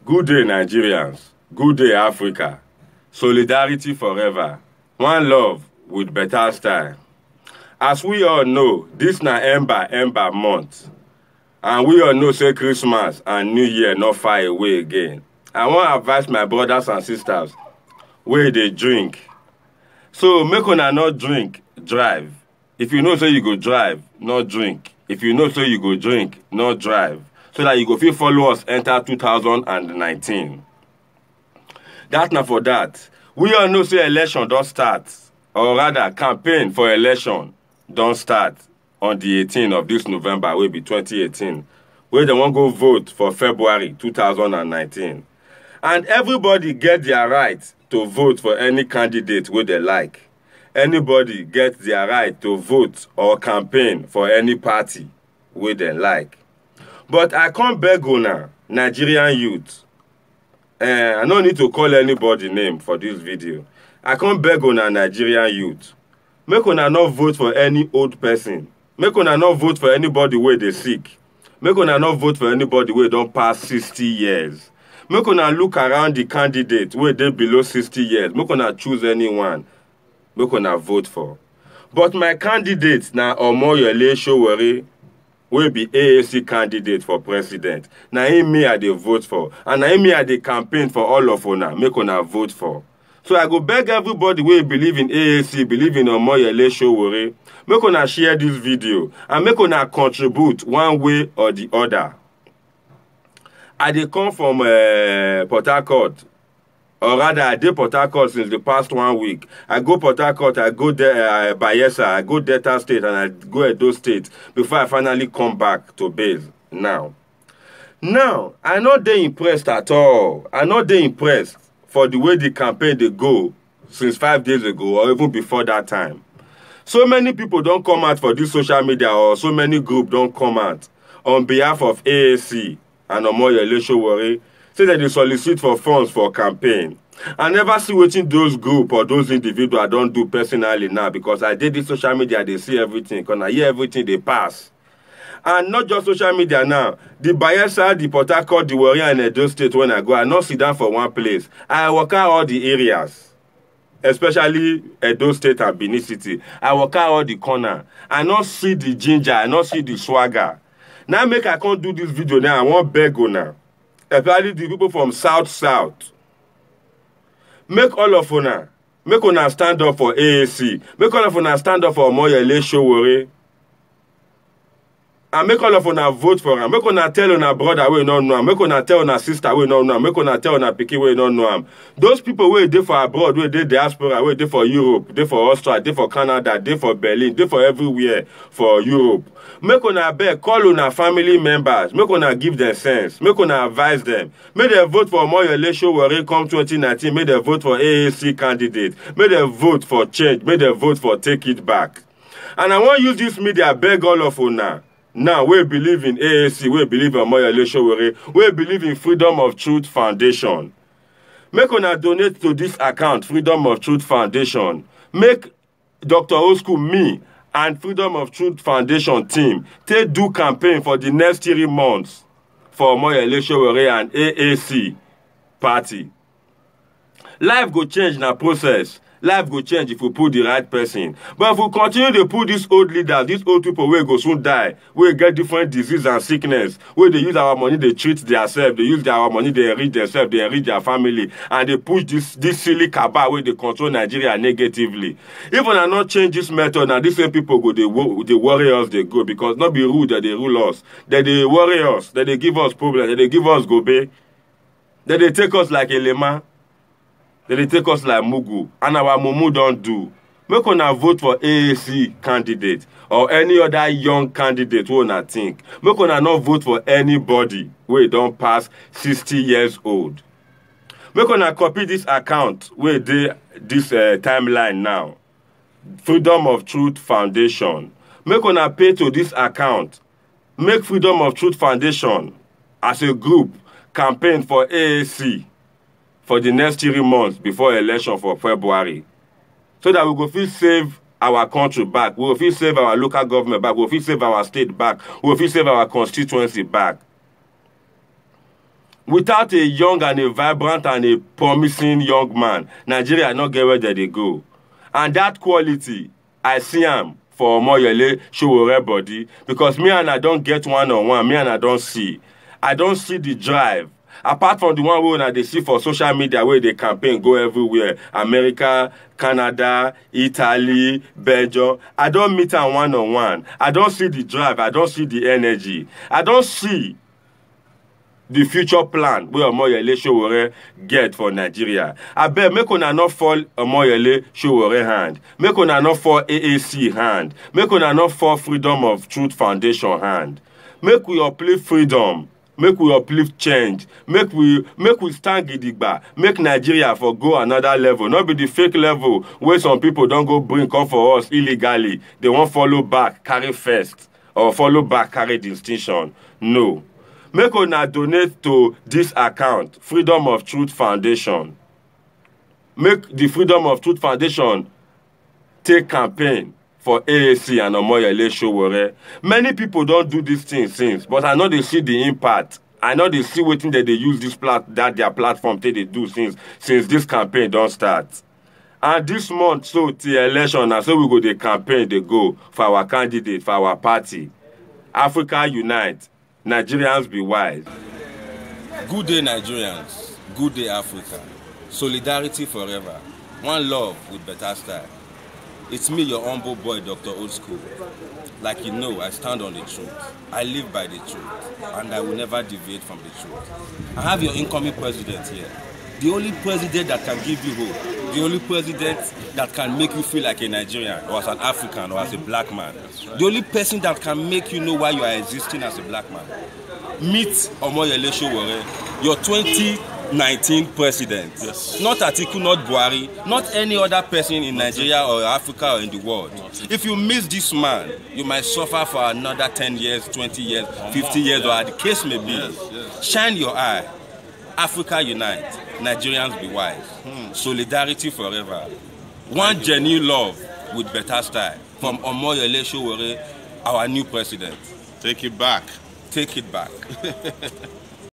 Good day, Nigerians. Good day, Africa. Solidarity forever. One love with better style. As we all know, this na Ember month. And we all know say Christmas and New Year not far away again. I want to advise my brothers and sisters where they drink. So make una not drink, drive. If you know say you go drive, not drink. If you know say you go drink, not drive. So that you go fit follow us enter 2019. That na for that. We all know say election don't start. Or rather, campaign for election don't start on the 18th of this November, will be 2018. Where they won't go vote for February 2019. And everybody get their right to vote for any candidate where they like. Anybody get their right to vote or campaign for any party where they like. But I can't beg una, Nigerian youth. I don't need to call anybody name for this video. I can't beg una, Nigerian youth. Make una not vote for any old person. Make una not vote for anybody where they sick. Make una not vote for anybody where don't pass 60 years. Make una look around the candidate where they below 60 years. Make una choose anyone. Make una vote for. But my candidate now Omoyele Sowore will be AAC candidate for president. Now him me I dey vote for. And now him me I dey campaign for all of una. Make una vote for. So I go beg everybody wey believe in AAC, believe in Omoyele Sowore, make una share this video and make una contribute one way or the other. I dey come from Port Harcourt. Or rather, I did Port Harcourt since the past 1 week. I go Port Harcourt, I go there, Bayelsa, I go Delta State, and I go Edo State before I finally come back to base now. Now, I'm not that impressed at all. I'm not that impressed for the way the campaign they go since 5 days ago or even before that time. So many people don't come out for this social media or so many groups don't come out on behalf of AAC and Omoyele Sowore. Say that they solicit for funds for campaign. I never see what those group or those individuals don't do personally now because I did this social media, they see everything. Because I hear everything they pass. And not just social media now. The Bayelsa, the Port Harcourt, the Warrior and Edo State when I go, I not sit down for one place. I walk out all the areas. Especially Edo State and Benin City. I walk out all the corner. I not see the ginger, I not see the swagger. Now make I can't do this video now. I want beg now. Especially the people from South. Make all of una. Make una stand up for AAC. Make all of una stand up for Omoyele Sowore. And make all of una vote for him. Make una tell una brother we don't know him. Make una tell una sister we don't know him. Make una tell una pikin we don't know him. Those people where they for abroad, where they diaspora, where they for Europe, they for Australia, they for Canada, they for Berlin, they for everywhere for Europe. Make una beg, call una family members. Make una give them sense. Make una advise them. Make them vote for Omoyele Sowore come 2019. Make them vote for AAC candidate. Make them vote for change. Make them vote for take it back. And I want to use this media beg all of una. Now, we believe in AAC, we believe in Omoyele Sowore, we believe in Freedom of Truth Foundation. Make una donate to this account, Freedom of Truth Foundation. Make Dr. Osku, me, and Freedom of Truth Foundation team take do campaign for the next 3 months for Omoyele Sowore and AAC party. Life go change na process. Life go change if we put the right person. But if we continue to put these old leaders, these old people where go soon die, where get different disease and sickness, where they use our money, they treat themselves, they use our money, they enrich themselves, they enrich their family, and they push this silly cabal where they control Nigeria negatively. Even I not change this method, and these same people go, they worry us, they go, because not be rude that they rule us, that they worry us, that they give us problems, that they give us gobe, that they take us like a lema. They take us like Mugu. And our Mumu don't do. Make una vote for AAC candidate or any other young candidate who una think. Make una not vote for anybody who don't pass 60 years old. Make una copy this account where they this timeline now. Freedom of Truth Foundation. Make una pay to this account. Make Freedom of Truth Foundation as a group campaign for AAC. For the next 3 months before election for February. So that we go feel save our country back. We will feel save our local government back. We will feel save our state back. We will feel save our constituency back. Without a young and a vibrant and a promising young man, Nigeria not get where they go. And that quality, I see am for Omoyele Sowore body, because me and I don't get one-on-one, me and I don't see. I don't see the drive. Apart from the one wey they see for social media where they campaign go everywhere, America, Canada, Italy, Belgium, I don't meet am one-on-one. I don't see the drive, I don't see the energy. I don't see the future plan where Omoyele Sowore get for Nigeria. I bet make una not fall Omoyele Sowore hand. Make una not fall AAC hand. Make una not fall Freedom of Truth Foundation hand. Make we uplift freedom. Make we uplift change. Make we stand gidigba. Make Nigeria for go another level. Not be the fake level where some people don't go bring come for us illegally. They won't follow back, carry first, or follow back, carry distinction. No. Make una donate to this account, Freedom of Truth Foundation. Make the Freedom of Truth Foundation take campaign for AAC and Omoyele Sowore. Many people don't do this thing since, but I know they see the impact. I know they see what that they use this their platform till they do since this campaign don't start. And this month, so the election, and so we go the campaign, they go for our candidate, for our party. Africa unite. Nigerians be wise. Good day, Nigerians. Good day, Africa. Solidarity forever. One love with better style. It's me, your humble boy, Dr. Old School. Like you know, I stand on the truth. I live by the truth. And I will never deviate from the truth. I have your incoming president here. The only president that can give you hope. The only president that can make you feel like a Nigerian, or as an African, or as a black man. The only person that can make you know why you are existing as a black man. Meet Omoyele Sowore, your 2019 president. Yes. Not Atiku, not Buhari, not any other person in Nigeria or Africa or in the world. If you miss this man, you might suffer for another 10 years, 20 years, 50 years, or the case may be. Shine your eye. Africa unite. Nigerians be wise. Solidarity forever. One genuine love with better style. From Omoyele Sowore, our new president. Take it back. Take it back.